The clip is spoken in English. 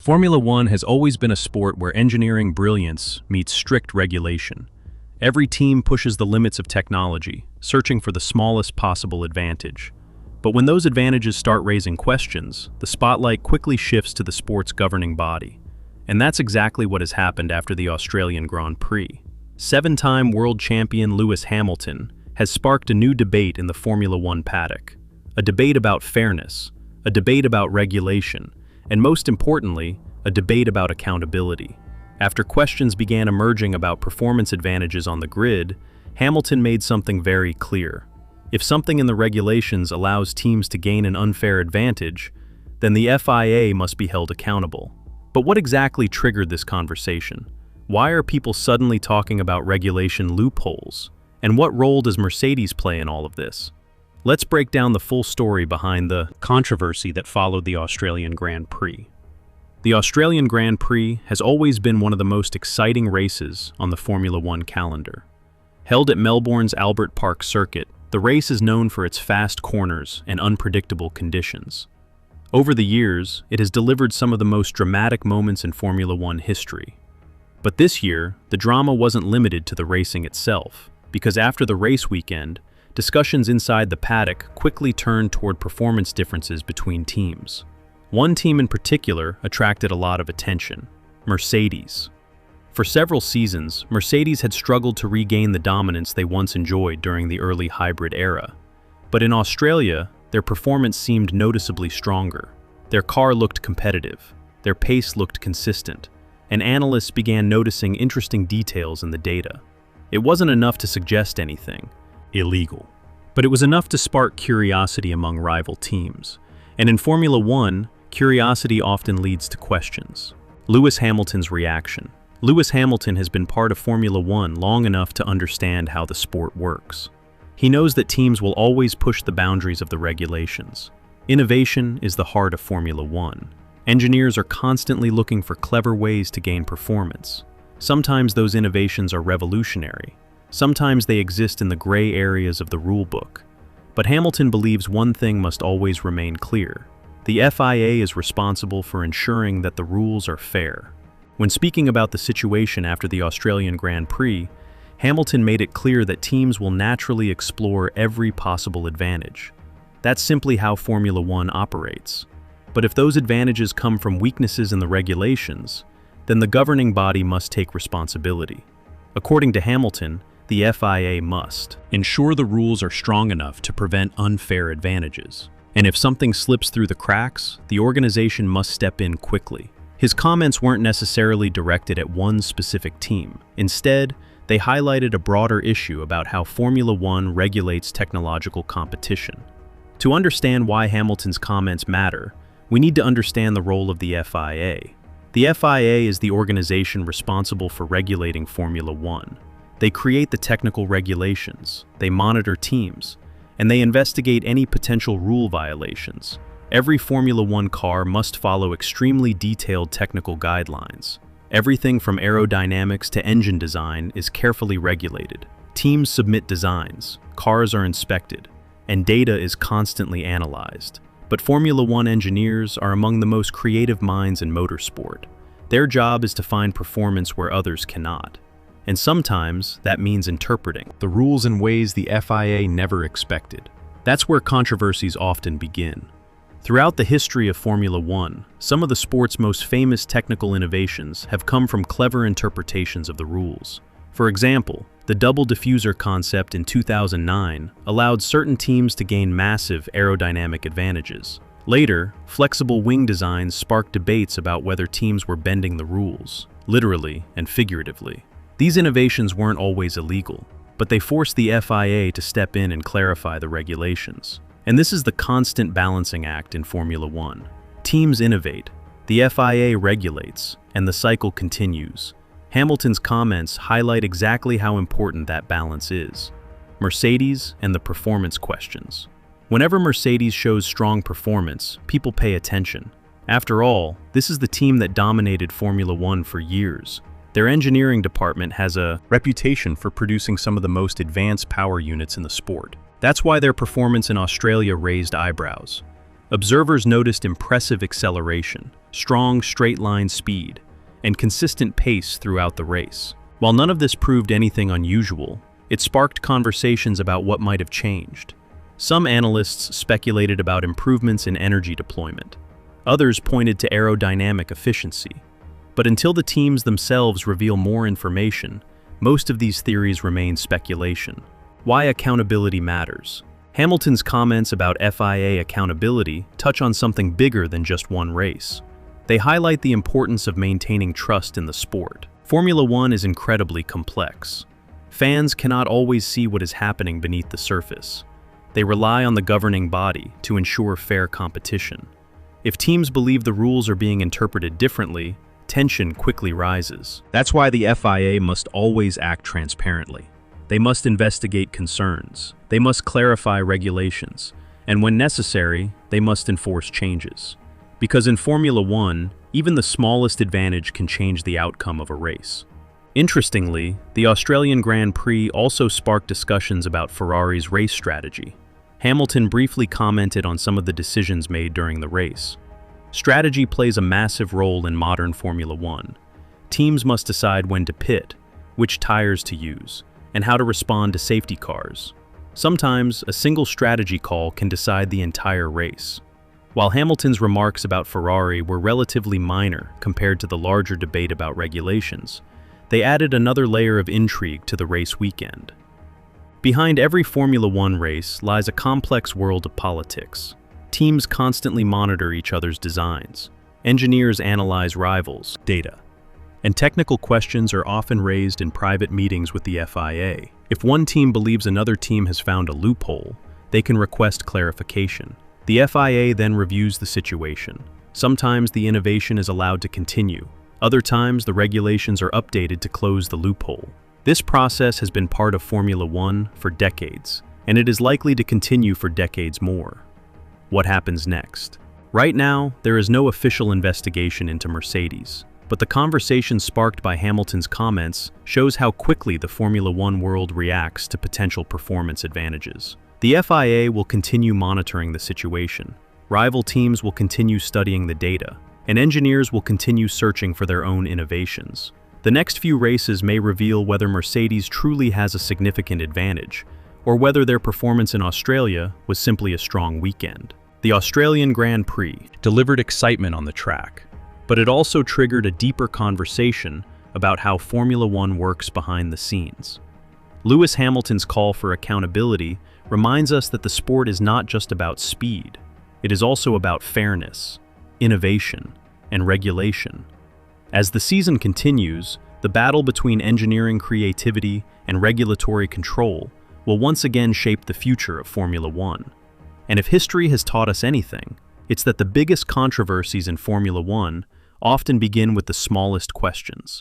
Formula One has always been a sport where engineering brilliance meets strict regulation. Every team pushes the limits of technology, searching for the smallest possible advantage. But when those advantages start raising questions, the spotlight quickly shifts to the sport's governing body. And that's exactly what has happened after the Australian Grand Prix. Seven-time world champion Lewis Hamilton has sparked a new debate in the Formula One paddock. A debate about fairness, a debate about regulation, and most importantly, a debate about accountability. After questions began emerging about performance advantages on the grid, Hamilton made something very clear. If something in the regulations allows teams to gain an unfair advantage, then the FIA must be held accountable. But what exactly triggered this conversation? Why are people suddenly talking about regulation loopholes? And what role does Mercedes play in all of this? Let's break down the full story behind the controversy that followed the Australian Grand Prix. The Australian Grand Prix has always been one of the most exciting races on the Formula One calendar. Held at Melbourne's Albert Park circuit, the race is known for its fast corners and unpredictable conditions. Over the years, it has delivered some of the most dramatic moments in Formula One history. But this year, the drama wasn't limited to the racing itself, because after the race weekend, discussions inside the paddock quickly turned toward performance differences between teams. One team in particular attracted a lot of attention: Mercedes. For several seasons, Mercedes had struggled to regain the dominance they once enjoyed during the early hybrid era. But in Australia, their performance seemed noticeably stronger. Their car looked competitive, their pace looked consistent, and analysts began noticing interesting details in the data. It wasn't enough to suggest anything illegal, but it was enough to spark curiosity among rival teams. And in Formula One, curiosity often leads to questions. Lewis Hamilton's reaction. Lewis Hamilton has been part of Formula One long enough to understand how the sport works. He knows that teams will always push the boundaries of the regulations. Innovation is the heart of Formula One. Engineers are constantly looking for clever ways to gain performance. Sometimes those innovations are revolutionary. Sometimes they exist in the gray areas of the rulebook. But Hamilton believes one thing must always remain clear. The FIA is responsible for ensuring that the rules are fair. When speaking about the situation after the Australian Grand Prix, Hamilton made it clear that teams will naturally explore every possible advantage. That's simply how Formula One operates. But if those advantages come from weaknesses in the regulations, then the governing body must take responsibility. According to Hamilton, the FIA must ensure the rules are strong enough to prevent unfair advantages. And if something slips through the cracks, the organization must step in quickly. His comments weren't necessarily directed at one specific team. Instead, they highlighted a broader issue about how Formula One regulates technological competition. To understand why Hamilton's comments matter, we need to understand the role of the FIA. The FIA is the organization responsible for regulating Formula One. They create the technical regulations, they monitor teams, and they investigate any potential rule violations. Every Formula One car must follow extremely detailed technical guidelines. Everything from aerodynamics to engine design is carefully regulated. Teams submit designs, cars are inspected, and data is constantly analyzed. But Formula One engineers are among the most creative minds in motorsport. Their job is to find performance where others cannot. And sometimes that means interpreting the rules in ways the FIA never expected. That's where controversies often begin. Throughout the history of Formula One, some of the sport's most famous technical innovations have come from clever interpretations of the rules. For example, the double diffuser concept in 2009 allowed certain teams to gain massive aerodynamic advantages. Later, flexible wing designs sparked debates about whether teams were bending the rules, literally and figuratively. These innovations weren't always illegal, but they forced the FIA to step in and clarify the regulations. And this is the constant balancing act in Formula One. Teams innovate, the FIA regulates, and the cycle continues. Hamilton's comments highlight exactly how important that balance is. Mercedes and the performance questions. Whenever Mercedes shows strong performance, people pay attention. After all, this is the team that dominated Formula One for years. Their engineering department has a reputation for producing some of the most advanced power units in the sport. That's why their performance in Australia raised eyebrows. Observers noticed impressive acceleration, strong straight-line speed, and consistent pace throughout the race. While none of this proved anything unusual, it sparked conversations about what might have changed. Some analysts speculated about improvements in energy deployment. Others pointed to aerodynamic efficiency. But until the teams themselves reveal more information, most of these theories remain speculation. Why accountability matters. Hamilton's comments about FIA accountability touch on something bigger than just one race. They highlight the importance of maintaining trust in the sport. Formula One is incredibly complex. Fans cannot always see what is happening beneath the surface. They rely on the governing body to ensure fair competition. If teams believe the rules are being interpreted differently, tension quickly rises. That's why the FIA must always act transparently. They must investigate concerns. They must clarify regulations. And when necessary, they must enforce changes. Because in Formula One, even the smallest advantage can change the outcome of a race. Interestingly, the Australian Grand Prix also sparked discussions about Ferrari's race strategy. Hamilton briefly commented on some of the decisions made during the race. Strategy plays a massive role in modern Formula One. Teams must decide when to pit, which tires to use, and how to respond to safety cars. Sometimes, a single strategy call can decide the entire race. While Hamilton's remarks about Ferrari were relatively minor compared to the larger debate about regulations, they added another layer of intrigue to the race weekend. Behind every Formula One race lies a complex world of politics. Teams constantly monitor each other's designs. Engineers analyze rivals' data. And technical questions are often raised in private meetings with the FIA. If one team believes another team has found a loophole, they can request clarification. The FIA then reviews the situation. Sometimes the innovation is allowed to continue. Other times the regulations are updated to close the loophole. This process has been part of Formula One for decades, and it is likely to continue for decades more. What happens next? Right now, there is no official investigation into Mercedes, but the conversation sparked by Hamilton's comments shows how quickly the Formula One world reacts to potential performance advantages. The FIA will continue monitoring the situation. Rival teams will continue studying the data, and engineers will continue searching for their own innovations. The next few races may reveal whether Mercedes truly has a significant advantage, or whether their performance in Australia was simply a strong weekend. The Australian Grand Prix delivered excitement on the track, but it also triggered a deeper conversation about how Formula One works behind the scenes. Lewis Hamilton's call for accountability reminds us that the sport is not just about speed. It is also about fairness, innovation, and regulation. As the season continues, the battle between engineering creativity and regulatory control will once again shape the future of Formula One. And if history has taught us anything, it's that the biggest controversies in Formula One often begin with the smallest questions.